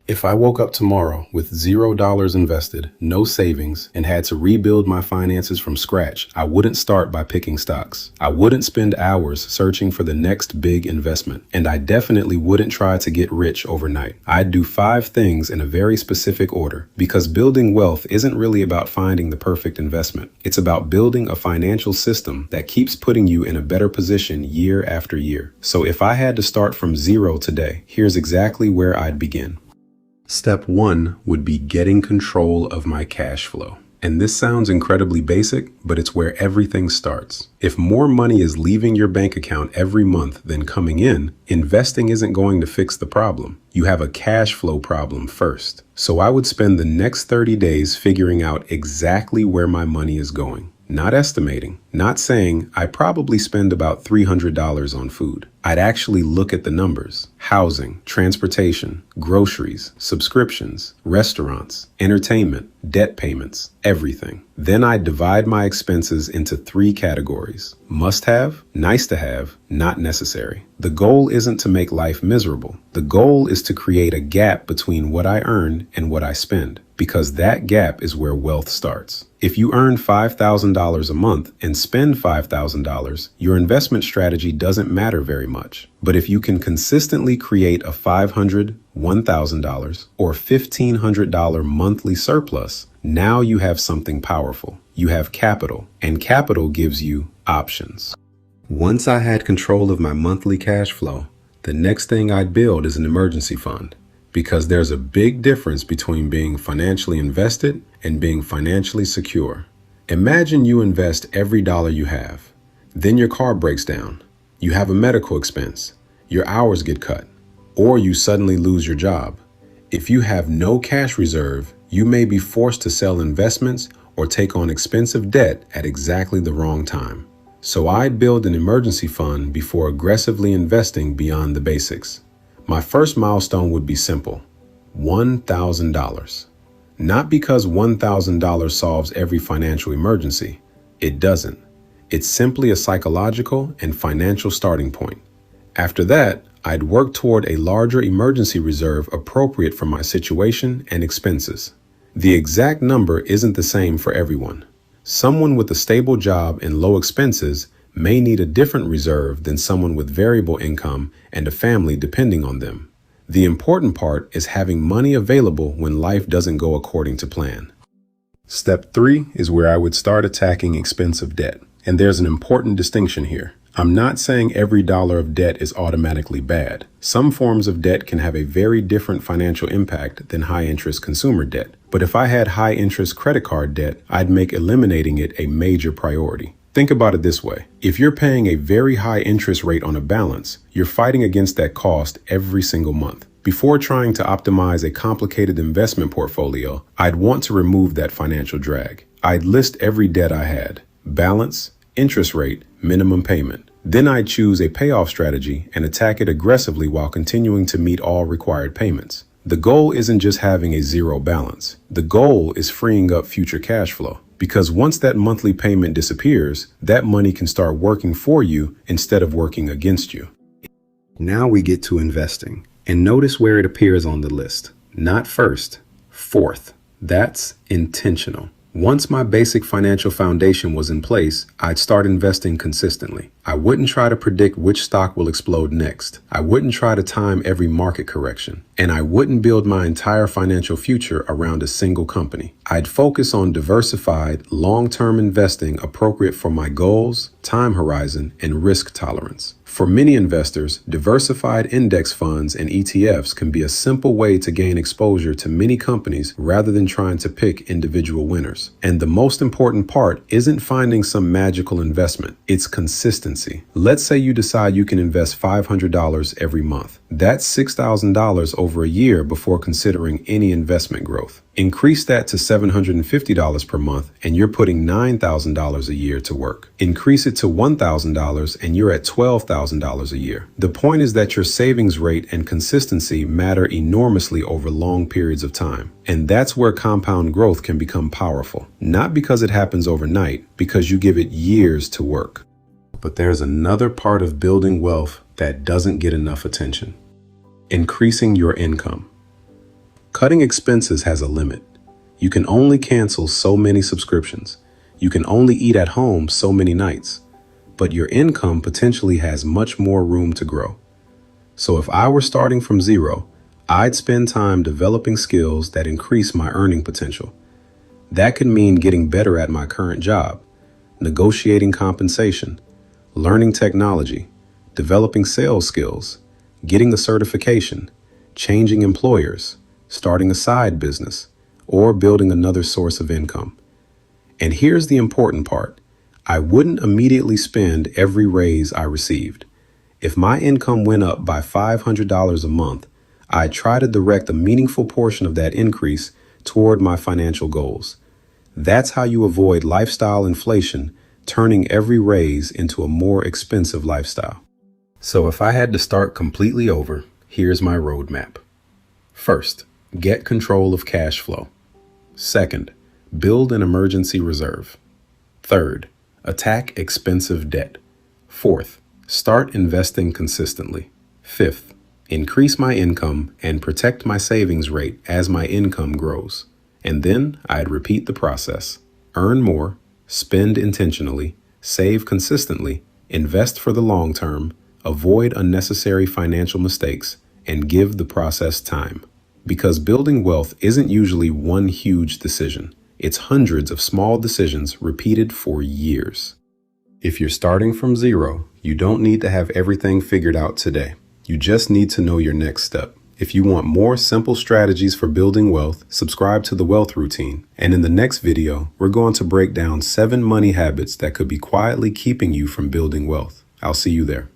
If I woke up tomorrow with $0 invested, no savings, and had to rebuild my finances from scratch, I wouldn't start by picking stocks. I wouldn't spend hours searching for the next big investment. And I definitely wouldn't try to get rich overnight. I'd do 5 things in a very specific order, because building wealth isn't really about finding the perfect investment. It's about building a financial system that keeps putting you in a better position year after year. So if I had to start from zero today, here's exactly where I'd begin. Step 1 would be getting control of my cash flow. And this sounds incredibly basic, but it's where everything starts. If more money is leaving your bank account every month than coming in, investing isn't going to fix the problem. You have a cash flow problem first. So I would spend the next 30 days figuring out exactly where my money is going. Not estimating, not saying I probably spend about $300 on food. I'd actually look at the numbers: housing, transportation, groceries, subscriptions, restaurants, entertainment, debt payments, everything. Then I'd divide my expenses into 3 categories: must have, nice to have, not necessary. The goal isn't to make life miserable. The goal is to create a gap between what I earn and what I spend, because that gap is where wealth starts. If you earn $5,000 a month and spend $5,000, your investment strategy doesn't matter very much. But if you can consistently create a $500, $1,000, or $1,500 monthly surplus, now you have something powerful. You have capital, and capital gives you options. Once I had control of my monthly cash flow, the next thing I'd build is an emergency fund. Because there's a big difference between being financially invested and being financially secure. Imagine you invest every dollar you have. Then your car breaks down. You have a medical expense. Your hours get cut. Or you suddenly lose your job. If you have no cash reserve, you may be forced to sell investments or take on expensive debt at exactly the wrong time. So I'd build an emergency fund before aggressively investing beyond the basics. My first milestone would be simple: $1,000. Not because $1,000 solves every financial emergency. It doesn't. It's simply a psychological and financial starting point. After that, I'd work toward a larger emergency reserve appropriate for my situation and expenses. The exact number isn't the same for everyone. Someone with a stable job and low expenses may need a different reserve than someone with variable income and a family depending on them. The important part is having money available when life doesn't go according to plan. Step 3 is where I would start attacking expensive debt. And there's an important distinction here. I'm not saying every dollar of debt is automatically bad. Some forms of debt can have a very different financial impact than high-interest consumer debt. But if I had high-interest credit card debt, I'd make eliminating it a major priority. Think about it this way. If you're paying a very high interest rate on a balance, you're fighting against that cost every single month. Before trying to optimize a complicated investment portfolio, I'd want to remove that financial drag. I'd list every debt I had: balance, interest rate, minimum payment. Then I'd choose a payoff strategy and attack it aggressively while continuing to meet all required payments. The goal isn't just having a zero balance. The goal is freeing up future cash flow. Because once that monthly payment disappears, that money can start working for you instead of working against you. Now we get to investing. And notice where it appears on the list. Not first, fourth. That's intentional. Once my basic financial foundation was in place, I'd start investing consistently. I wouldn't try to predict which stock will explode next. I wouldn't try to time every market correction. And I wouldn't build my entire financial future around a single company. I'd focus on diversified, long-term investing appropriate for my goals, time horizon, and risk tolerance. For many investors, diversified index funds and ETFs can be a simple way to gain exposure to many companies rather than trying to pick individual winners. And the most important part isn't finding some magical investment, it's consistency. Let's say you decide you can invest $500 every month. That's $6,000 over a year before considering any investment growth. Increase that to $750 per month and you're putting $9,000 a year to work. Increase it to $1,000 and you're at $12,000 a year. The point is that your savings rate and consistency matter enormously over long periods of time. And that's where compound growth can become powerful. Not because it happens overnight, because you give it years to work. But there's another part of building wealth that doesn't get enough attention. Increasing your income. Cutting expenses has a limit. You can only cancel so many subscriptions. You can only eat at home so many nights. But your income potentially has much more room to grow. So if I were starting from zero, I'd spend time developing skills that increase my earning potential. That could mean getting better at my current job, negotiating compensation, learning technology, developing sales skills, getting a certification, changing employers, starting a side business, or building another source of income. And here's the important part. I wouldn't immediately spend every raise I received. If my income went up by $500 a month, I'd try to direct a meaningful portion of that increase toward my financial goals. That's how you avoid lifestyle inflation, turning every raise into a more expensive lifestyle. So if I had to start completely over, here's my roadmap. First, get control of cash flow. Second, build an emergency reserve. Third, attack expensive debt. Fourth, start investing consistently. Fifth, increase my income and protect my savings rate as my income grows. And then I'd repeat the process. Earn more, spend intentionally, save consistently, invest for the long term, avoid unnecessary financial mistakes, and give the process time. Because building wealth isn't usually one huge decision. It's hundreds of small decisions repeated for years. If you're starting from zero, you don't need to have everything figured out today. You just need to know your next step. If you want more simple strategies for building wealth, subscribe to the Wealth Routine. And in the next video, we're going to break down 7 money habits that could be quietly keeping you from building wealth. I'll see you there.